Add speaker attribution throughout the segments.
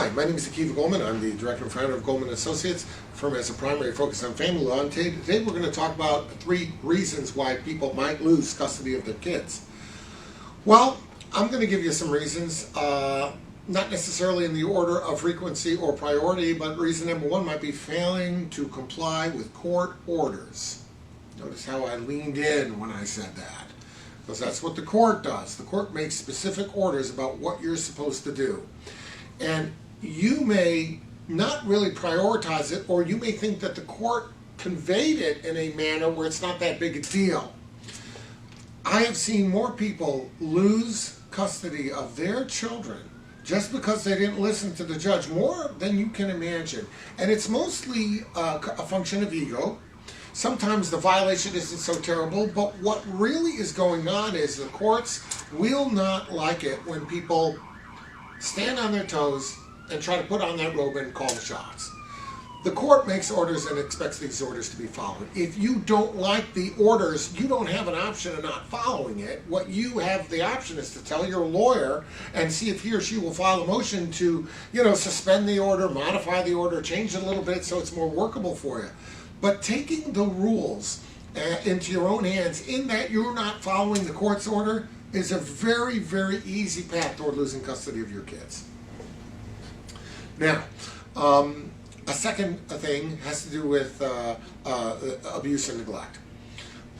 Speaker 1: Hi, my name is Goldman. I'm the director and founder of Goldman Associates. The firm has a primary focus on family law. And today we're going to talk about 3 reasons why people might lose custody of their kids. Well, I'm going to give you some reasons, not necessarily in the order of frequency or priority, but reason number 1 might be failing to comply with court orders. Notice how I leaned in when I said that, because that's what the court does. The court makes specific orders about what you're supposed to do. And you may not really prioritize it, or you may think that the court conveyed it in a manner where it's not that big a deal. I have seen more people lose custody of their children just because they didn't listen to the judge, more than you can imagine. And it's mostly a function of ego. Sometimes the violation isn't so terrible, but what really is going on is the courts will not like it when people stand on their toes and try to put on that robe and call the shots. The court makes orders and expects these orders to be followed. If you don't like the orders, you don't have an option of not following it. What you have the option is to tell your lawyer and see if he or she will file a motion to, suspend the order, modify the order, change it a little bit so it's more workable for you. But taking the rules into your own hands in that you're not following the court's order is a very, very easy path toward losing custody of your kids. Now, a second thing has to do with abuse and neglect.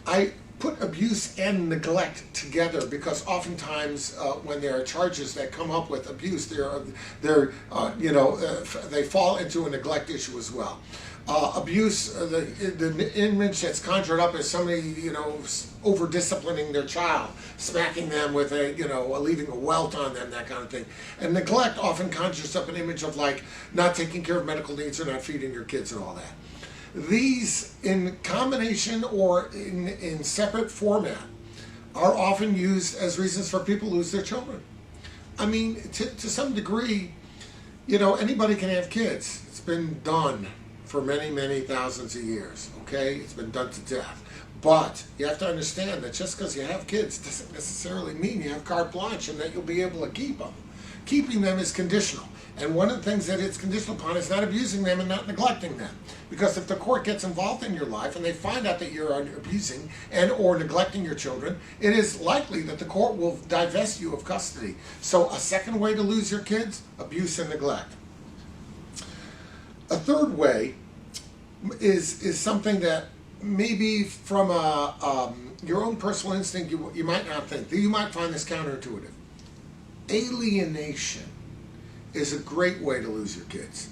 Speaker 1: I put abuse and neglect together because oftentimes when there are charges that come up with abuse, they fall into a neglect issue as well. Abuse, the image that's conjured up is somebody, over disciplining their child, smacking them with leaving a welt on them, that kind of thing. And neglect often conjures up an image of like not taking care of medical needs or not feeding your kids and all that. These, in combination or in separate format, are often used as reasons for people to lose their children. I mean, to some degree, anybody can have kids. It's been done for many, many thousands of years, okay? It's been done to death. But you have to understand that just because you have kids doesn't necessarily mean you have carte blanche and that you'll be able to keep them. Keeping them is conditional. And one of the things that it's conditional upon is not abusing them and not neglecting them. Because if the court gets involved in your life and they find out that you're abusing and or neglecting your children, it is likely that the court will divest you of custody. So a second way to lose your kids, abuse and neglect. A third way is something that maybe from your own personal instinct you might not think. You might find this counterintuitive. Alienation is a great way to lose your kids.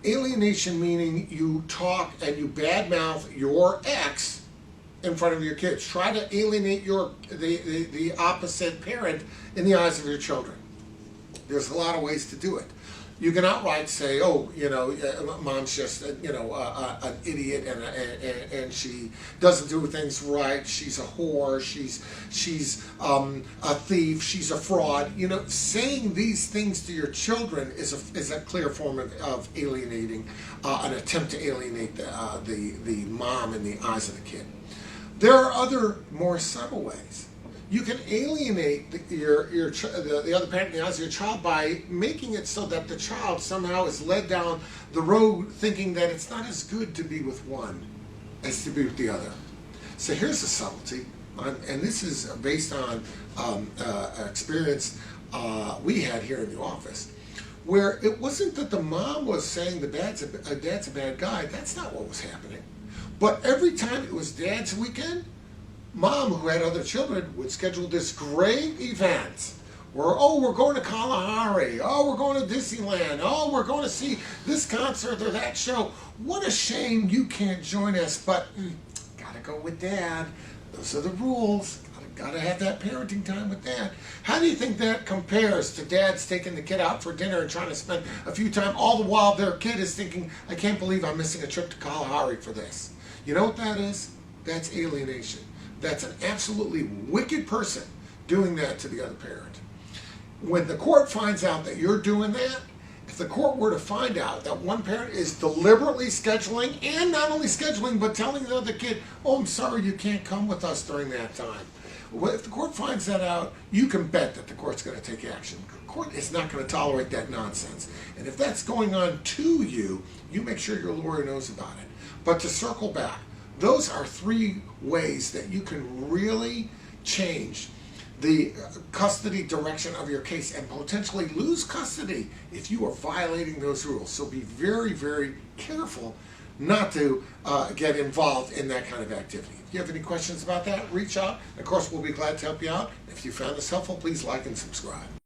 Speaker 1: Alienation meaning you talk and you badmouth your ex in front of your kids. Try to alienate the opposite parent in the eyes of your children. There's a lot of ways to do it. You can outright say, mom's just, an idiot and she doesn't do things right. She's a whore. She's a thief. She's a fraud. Saying these things to your children is a clear form of alienating, an attempt to alienate the mom in the eyes of the kid. There are other more subtle ways. You can alienate the other parent in the eyes of your child by making it so that the child somehow is led down the road thinking that it's not as good to be with one as to be with the other. So here's the subtlety, and this is based on experience we had here in the office, where it wasn't that the mom was saying dad's a bad guy. That's not what was happening. But every time it was Dad's weekend, Mom, who had other children, would schedule this great event where, we're going to Kalahari, we're going to Disneyland, we're going to see this concert or that show. What a shame you can't join us, but gotta go with Dad. Those are the rules. Gotta have that parenting time with Dad. How do you think that compares to dads taking the kid out for dinner and trying to spend a few time, all the while their kid is thinking, I can't believe I'm missing a trip to Kalahari for this. You know what that is? That's alienation. That's an absolutely wicked person doing that to the other parent. When the court finds out that you're doing that, if the court were to find out that one parent is deliberately scheduling, and not only scheduling, but telling the other kid, I'm sorry you can't come with us during that time. Well, if the court finds that out, you can bet that the court's going to take action. The court is not going to tolerate that nonsense. And if that's going on to you, you make sure your lawyer knows about it. But to circle back, those are 3 ways that you can really change the custody direction of your case and potentially lose custody if you are violating those rules. So be very, very careful not to get involved in that kind of activity. If you have any questions about that, reach out. Of course, we'll be glad to help you out. If you found this helpful, please like and subscribe.